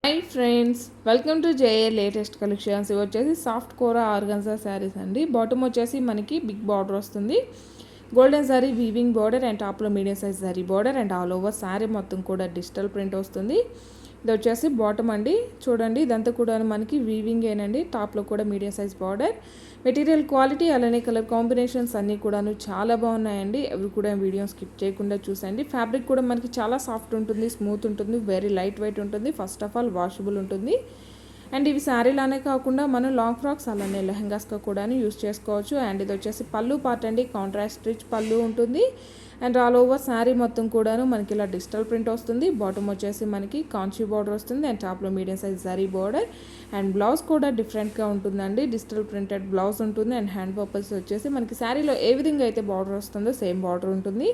Hi friends, welcome to JA latest collections. ఇవి వచ్చేసి soft కోరా organza saris అండి. బాటమ్ వచ్చేసి మనకి బిగ్ బార్డర్ వస్తుంది. Golden sari weaving border and టాప్లో medium size sari border and all over sari మొత్తం కూడా డిజిటల్ ప్రింట్ వస్తుంది. ఇది వచ్చేసి బాటమ్ అండి. చూడండి, ఇదంతా కూడా మనకి వీవింగ్ ఏనండి. టాప్లో కూడా medium size border. Material quality అలానే కలర్ కాంబినేషన్స్ అన్నీ కూడాను చాలా బాగున్నాయండి. అవి కూడా వీడియో స్కిప్ చేయకుండా చూసండి. ఫ్యాబ్రిక్ కూడా మనకి చాలా సాఫ్ట్ ఉంటుంది, స్మూత్ ఉంటుంది, వెరీ లైట్ వెయిట్ ఉంటుంది. ఫస్ట్ ఆఫ్ ఆల్ వాషబుల్ ఉంటుంది. అండ్ ఇవి శారీలానే కాకుండా మనం లాంగ్ ఫ్రాక్స్ అలానే లెహంగాస్గా కూడా యూస్ చేసుకోవచ్చు. అండ్ ఇది వచ్చేసి పళ్ళు పార్ట్ అండి. కాంట్రాస్ట్ రిచ్ పళ్ళు ఉంటుంది. అండ్ ఆల్ ఓవర్ శారీ మొత్తం కూడాను మనకి ఇలా డిజిటల్ ప్రింట్ వస్తుంది. బాటమ్ వచ్చేసి మనకి కాంచీ బార్డర్ వస్తుంది అండ్ టాప్లో medium size zari border. And blouse కూడా డిఫరెంట్గా ఉంటుందండి. డిజిటల్ ప్రింటెడ్ బ్లౌజ్ ఉంటుంది. అండ్ హ్యాండ్ పర్పస్ వచ్చేసి మనకి శారీలో ఏ విధంగా అయితే బార్డర్ వస్తుందో సేమ్ బార్డర్ ఉంటుంది.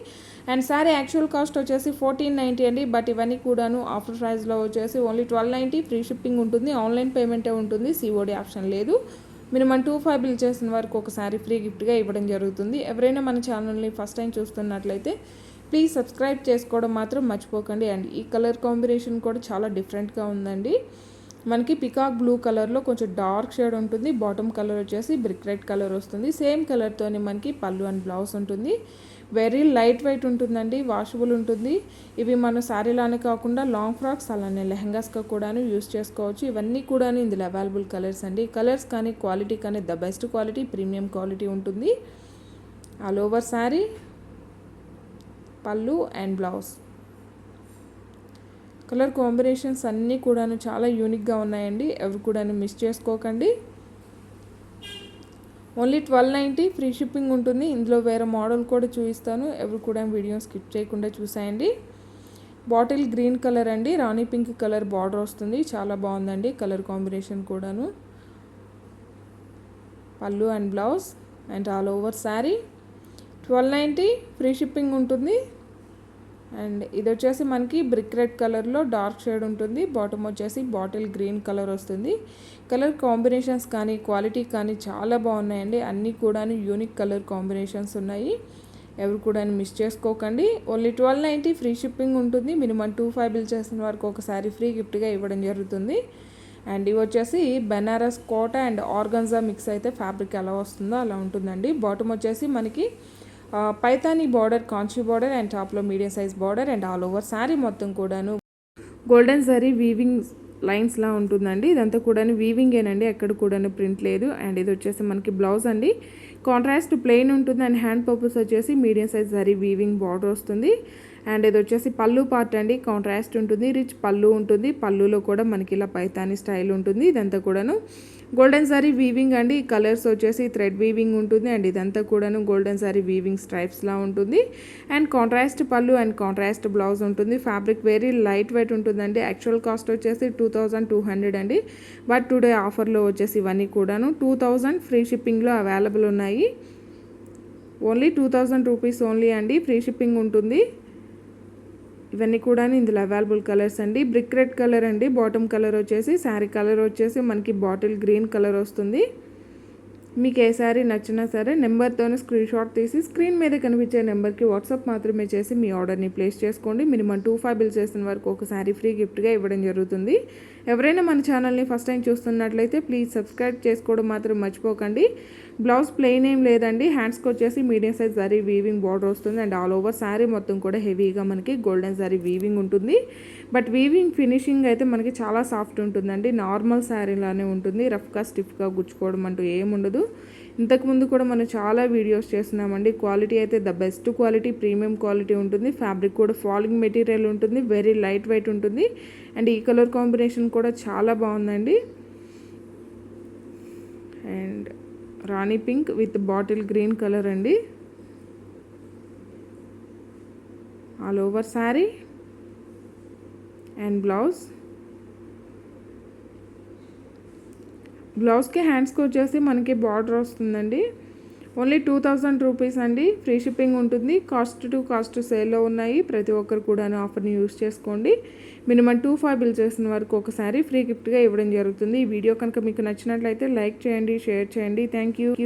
అండ్ శారీ యాక్చువల్ కాస్ట్ వచ్చేసి 1490 అండి. బట్ ఇవన్నీ కూడాను ఆఫర్ ప్రైస్లో వచ్చేసి ఓన్లీ 1290. ఫ్రీ షిప్పింగ్ ఉంటుంది. ఆన్లైన్ పేమెంటే ఉంటుంది. సిఓడి ఆప్షన్ లేదు. మినిమం 25 బిల్ చేసిన వరకు ఒకసారి ఫ్రీ గిఫ్ట్గా ఇవ్వడం జరుగుతుంది. ఎవరైనా మన ఛానల్ని ఫస్ట్ టైం చూస్తున్నట్లయితే ప్లీజ్ సబ్స్క్రైబ్ చేసుకోవడం మాత్రం మర్చిపోకండి. అండ్ ఈ కలర్ కాంబినేషన్ కూడా చాలా డిఫరెంట్గా ఉందండి. మనకి పికాక్ బ్లూ కలర్లో కొంచెం డార్క్ షేడ్ ఉంటుంది. బాటమ్ కలర్ వచ్చేసి బ్రిక్ రెడ్ కలర్ వస్తుంది. సేమ్ కలర్తోనే మనకి పళ్ళు అండ్ బ్లౌజ్ ఉంటుంది. వెరీ లైట్ వెయిట్ ఉంటుందండి, వాషబుల్ ఉంటుంది. ఇవి మన శారీలానే కాకుండా లాంగ్ ఫ్రాక్స్ అలానే లెహంగాస్గా కూడా యూస్ చేసుకోవచ్చు. ఇవన్నీ కూడా ఇందులో అవైలబుల్ కలర్స్ అండి. కలర్స్ కానీ క్వాలిటీ కానీ the best quality, premium quality ఉంటుంది. ఆల్ ఓవర్ శారీ, పళ్ళు అండ్ బ్లౌజ్. కలర్ కాంబినేషన్స్ అన్నీ కూడాను చాలా యూనిక్గా ఉన్నాయండి. ఎవరు కూడా మిస్ చేసుకోకండి. ఓన్లీ 1290 ఫ్రీ షిప్పింగ్ ఉంటుంది. ఇందులో వేరే మోడల్ కూడా చూపిస్తాను. ఎవరు కూడా వీడియో స్కిప్ చేయకుండా చూసాయండి. బాటిల్ గ్రీన్ కలర్ అండి. రాణి పింక్ కలర్ బార్డర్ వస్తుంది. చాలా బాగుందండి కలర్ కాంబినేషన్ కూడాను. పళ్ళు and blouse and all over sari 1290 free shipping ఉంటుంది. అండ్ ఇది వచ్చేసి మనకి బ్రిక్ రెడ్ కలర్లో డార్క్ షేడ్ ఉంటుంది. బాటమ్ వచ్చేసి బాటిల్ గ్రీన్ కలర్ వస్తుంది. కలర్ కాంబినేషన్స్ కానీ క్వాలిటీ కానీ చాలా బాగున్నాయండి. అన్నీ కూడా యూనిక్ కలర్ కాంబినేషన్స్ ఉన్నాయి. ఎవరు కూడా మిస్ చేసుకోకండి. ఓన్లీ 1290 ఫ్రీ షిప్పింగ్ ఉంటుంది. మినిమం 25 బిల్ చేసిన వరకు ఒకసారి ఫ్రీ గిఫ్ట్గా ఇవ్వడం జరుగుతుంది. అండ్ ఇవి వచ్చేసి Banaras Kota and organza mix అయితే ఫ్యాబ్రిక్ ఎలా వస్తుందో అలా ఉంటుందండి. బాటమ్ వచ్చేసి మనకి Paithani border, Kanchi border and టాప్లో medium size border and all over sari మొత్తం కూడాను గోల్డెన్ జరీ వీవింగ్ లైన్స్లా ఉంటుందండి. ఇదంతా కూడా వీవింగేనండి, ఎక్కడ కూడా ప్రింట్ లేదు. అండ్ ఇది వచ్చేసి మనకి బ్లౌజ్ అండి. కాంట్రాస్ట్ ప్లెయిన్ ఉంటుంది అండ్ హ్యాండ్ పర్పస్ వచ్చేసి medium size zari weaving border వస్తుంది. అండ్ ఇది వచ్చేసి పళ్ళు పార్ట్ అండి. కాంట్రాస్ట్ ఉంటుంది, రిచ్ పళ్ళు ఉంటుంది. పళ్ళులో కూడా మనకి ఇలా పైతానీ స్టైల్ ఉంటుంది. ఇదంతా కూడాను గోల్డెన్ సారీ వీవింగ్ అండి. కలర్స్ వచ్చేసి థ్రెడ్ వీవింగ్ ఉంటుంది. అండ్ ఇదంతా కూడాను గోల్డెన్ సారీ వీవింగ్ స్ట్రైప్స్లా ఉంటుంది. అండ్ కాంట్రాస్ట్ పళ్ళు అండ్ కాంట్రాస్ట్ బ్లౌజ్ ఉంటుంది. ఫ్యాబ్రిక్ వెరీ లైట్ వెయిట్ ఉంటుందండి. యాక్చువల్ కాస్ట్ వచ్చేసి 2200 అండి. బట్ టుడే ఆఫర్లో వచ్చేసి ఇవన్నీ కూడాను 2000 ఫ్రీ షిప్పింగ్లో అవైలబుల్ ఉన్నాయి. ఓన్లీ 2000 రూపీస్ ఓన్లీ అండి. ఫ్రీ షిప్పింగ్ ఉంటుంది. ఇవన్నీ కూడా ఇందులో అవైలబుల్ కలర్స్ అండి. బ్రిక్ రెడ్ కలర్ అండి. బాటమ్ కలర్ వచ్చేసి, శారీ కలర్ వచ్చేసి మనకి బాటిల్ గ్రీన్ కలర్ వస్తుంది. మీకు ఏ శారీ నచ్చినా సరే నెంబర్తోనే స్క్రీన్ షాట్ తీసి స్క్రీన్ మీద కనిపించే నెంబర్కి వాట్సాప్ మాత్రమే చేసి మీ ఆర్డర్ని ప్లేస్ చేసుకోండి. మినిమం 25 బిల్ చేసిన వరకు ఒక శారీ ఫ్రీ గిఫ్ట్గా ఇవ్వడం జరుగుతుంది. ఎవరైనా మన ఛానల్ని ఫస్ట్ టైం చూస్తున్నట్లయితే ప్లీజ్ సబ్స్క్రైబ్ చేసుకోవడం మాత్రం మర్చిపోకండి. బ్లౌజ్ ప్లెయిన్ ఏం లేదండి. హ్యాండ్స్కి వచ్చేసి medium size zari weaving border వస్తుంది. అండ్ ఆల్ ఓవర్ శారీ మొత్తం కూడా హెవీగా మనకి గోల్డెన్ జరీ వీవింగ్ ఉంటుంది. బట్ వీవింగ్ ఫినిషింగ్ అయితే మనకి చాలా సాఫ్ట్ ఉంటుందండి. నార్మల్ శారీలానే ఉంటుంది. రఫ్గా స్టిఫ్గా గుచ్చుకోవడం అంటూ ఏముండదు. ఇంతకుముందు కూడా మనం చాలా వీడియోస్ చేస్తున్నామండి. క్వాలిటీ అయితే the best quality, premium quality ఉంటుంది. ఫ్యాబ్రిక్ కూడా ఫాలింగ్ మెటీరియల్ ఉంటుంది. వెరీ లైట్ వెయిట్ ఉంటుంది. అండ్ ఈ కలర్ కాంబినేషన్ కూడా చాలా బాగుందండి. And Rani pink with bottle green colour అండి. ఆల్ ఓవర్ శారీ అండ్ బ్లౌజ్కి హ్యాండ్స్కి వచ్చేసి మనకి బార్డర్ వస్తుందండి. ఓన్లీ 2000 రూపీస్ అండి. ఫ్రీ షిప్పింగ్ ఉంటుంది. కాస్ట్ టు కాస్ట్ సేల్లో ఉన్నాయి. ప్రతి ఒక్కరు కూడా ఆఫర్ని యూస్ చేసుకోండి. మినిమం 25 బిల్ చేసిన వరకు ఒకసారి ఫ్రీ గిఫ్ట్గా ఇవ్వడం జరుగుతుంది. ఈ వీడియో కనుక మీకు నచ్చినట్లయితే లైక్ చేయండి, షేర్ చేయండి. Thank you.